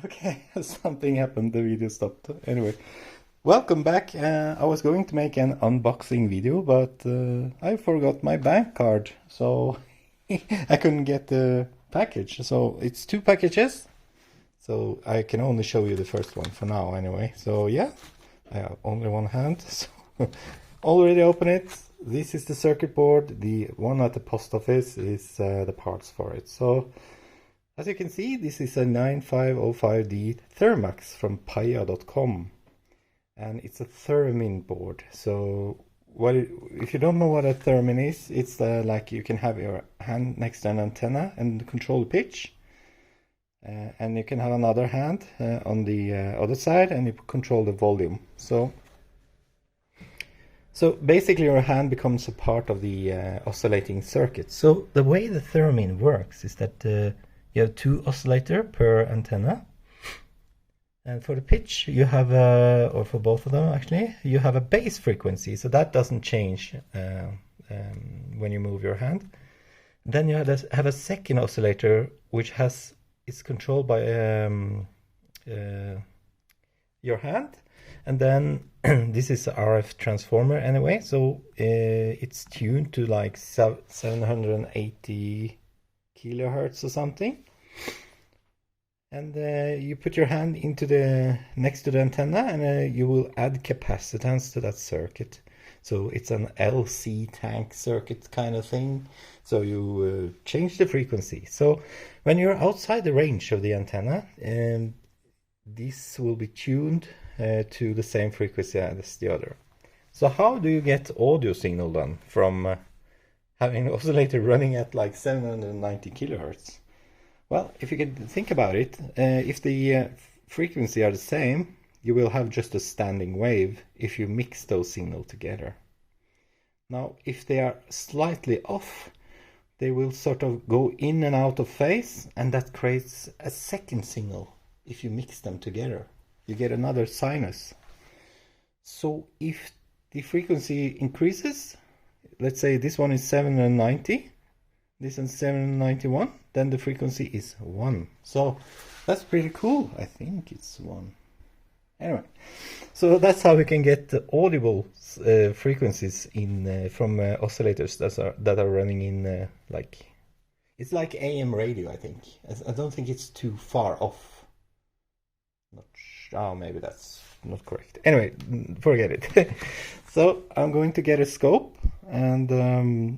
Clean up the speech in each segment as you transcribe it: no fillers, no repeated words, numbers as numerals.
Okay, something happened, the video stopped. Anyway, welcome back. I was going to make an unboxing video, but I forgot my bank card, so I couldn't get the package. So it's two packages, so I can only show you the first one for now anyway. So yeah, I have only one hand, so already open it. This is the circuit board. The one at the post office is the parts for it. So as you can see, this is a 9505D Thermax from paya.com, and it's a theremin board. So if you don't know what a theremin is, it's like you can have your hand next to an antenna and control the pitch, and you can have another hand on the other side and you control the volume. So basically your hand becomes a part of the oscillating circuit. So the way the theremin works is that you have two oscillator per antenna, and for the pitch you have or for both of them actually, you have a base frequency, so that doesn't change when you move your hand. Then you have a second oscillator which is controlled by your hand, and then this is a RF transformer anyway, so it's tuned to like 780 kilohertz or something, and you put your hand into next to the antenna, and you will add capacitance to that circuit. So it's an LC tank circuit kind of thing. So you change the frequency. So when you're outside the range of the antenna, this will be tuned to the same frequency as the other. So how do you get audio signal then from having an oscillator running at like 790 kilohertz? Well, if you can think about it, if the frequency are the same, you will have just a standing wave if you mix those signals together. Now, if they are slightly off, they will sort of go in and out of phase, and that creates a second signal. If you mix them together, you get another sinus. So if the frequency increases, let's say this one is 790, this is 791, then the frequency is 1. So that's pretty cool. I think it's 1. Anyway, so that's how we can get audible frequencies in from oscillators that are running in like, it's like AM radio, I think. I don't think it's too far off. Oh, maybe that's not correct. Anyway, forget it. So I'm going to get a scope, and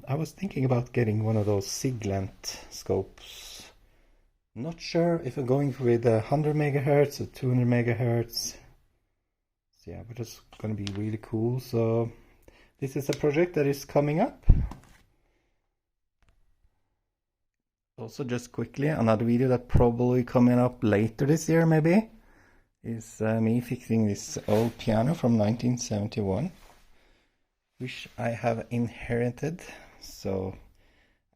I was thinking about getting one of those Siglant scopes. Not sure if I'm going with 100 megahertz or 200 megahertz. So yeah, but it's going to be really cool. So this is a project that is coming up. Also, just quickly, another video that probably coming up later this year maybe is me fixing this old piano from 1971, which I have inherited. So,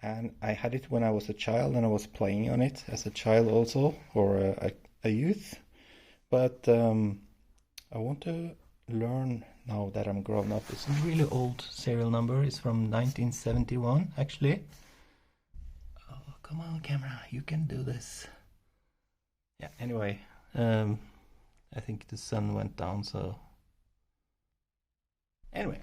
and I had it when I was a child, and I was playing on it as a child also, or a youth. But I want to learn now that I'm grown up. It's a really old serial number. It's from 1971 actually. Oh, come on camera, you can do this. Yeah, anyway, I think the sun went down, so anyway,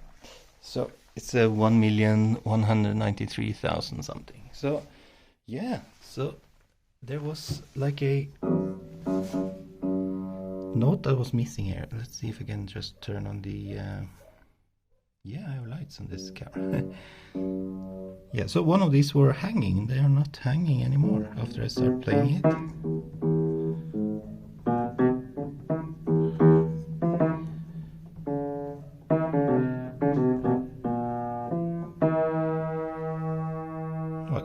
so it's a 1,193,000 something. So yeah, so there was like a note that was missing here. Let's see if I can just turn on the yeah, I have lights on this camera. Yeah, so one of these were hanging. They are not hanging anymore after I start playing it.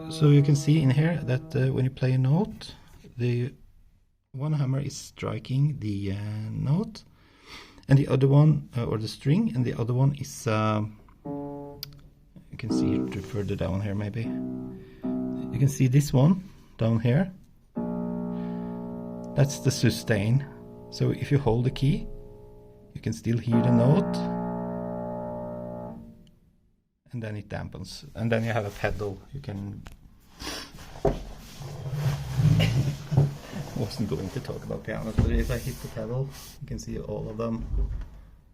So you can see in here that when you play a note, the one hammer is striking the note, and the other one, or the string, and the other one is, you can see it further down here maybe. You can see this one down here. That's the sustain. So if you hold the key, you can still hear the note. And then it dampens. And then you have a pedal. You can wasn't going to talk about pianos, but if I hit the pedal, you can see all of them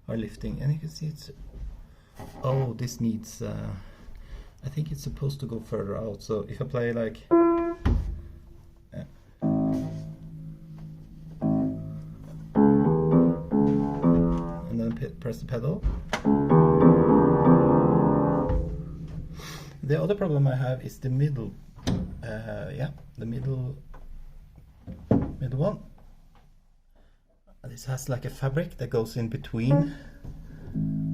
are lifting, and you can see it's, oh, this needs, I think it's supposed to go further out, so if I play like, and then press the pedal. The other problem I have is the middle, the middle one. This has like a fabric that goes in between,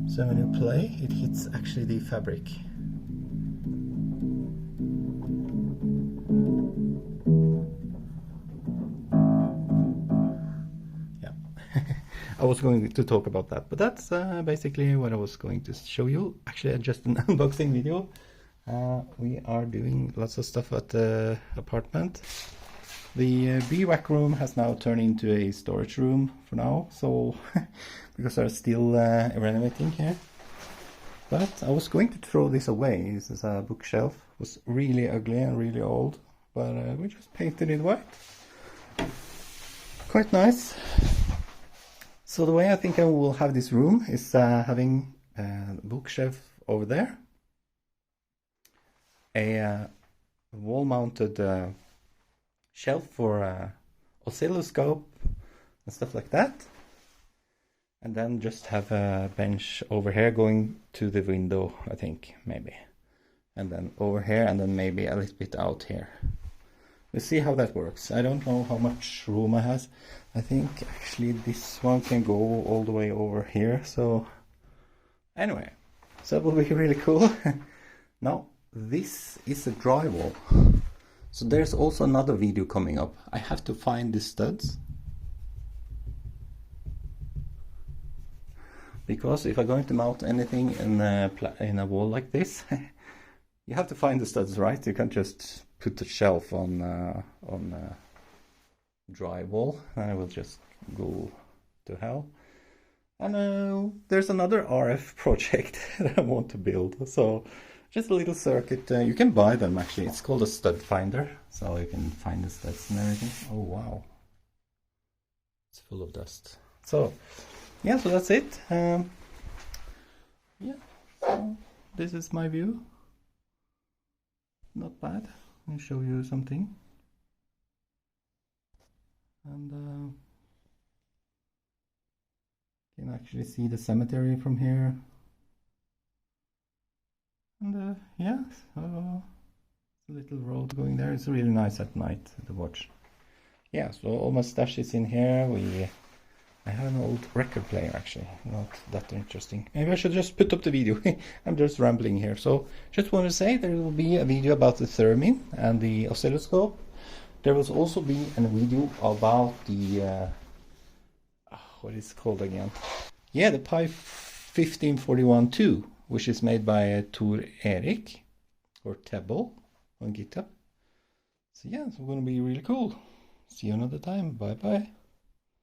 so when you play, it hits actually the fabric. Yeah, I was going to talk about that, but that's basically what I was going to show you. Actually, just an unboxing video. We are doing lots of stuff at the apartment. The bwack room has now turned into a storage room for now, so because I'm still renovating here. But I was going to throw this away. This is a bookshelf. It was really ugly and really old, but we just painted it white. Quite nice. So the way I think I will have this room is having a bookshelf over there, a wall-mounted shelf for oscilloscope and stuff like that, and then just have a bench over here going to the window, I think, maybe, and then over here, and then maybe a little bit out here. We'll see how that works. I don't know how much room I have. I think actually this one can go all the way over here, so anyway, so that will be really cool. Now this is a drywall. So there's also another video coming up. I have to find the studs, because if I'm going to mount anything in a wall like this, you have to find the studs, right? You can't just put the shelf on drywall, and it will just go to hell. And there's another RF project that I want to build. So just a little circuit. You can buy them actually. It's called a stud finder, so you can find the studs and everything. Oh wow, it's full of dust. So yeah, so that's it. Yeah, so this is my view. Not bad. Let me show you something. And you can actually see the cemetery from here. And yeah, so a little road going there. It's really nice at night to watch. Yeah, so all my stash is in here. I have an old record player actually, not that interesting. Maybe I should just put up the video. I'm just rambling here. So just want to say there will be a video about the theremin and the oscilloscope. There will also be a video about the what is it called again? Yeah, the Pi 1541-2, which is made by Tor Erik or Tebble on GitHub. So yeah, it's going to be really cool. See you another time. Bye bye.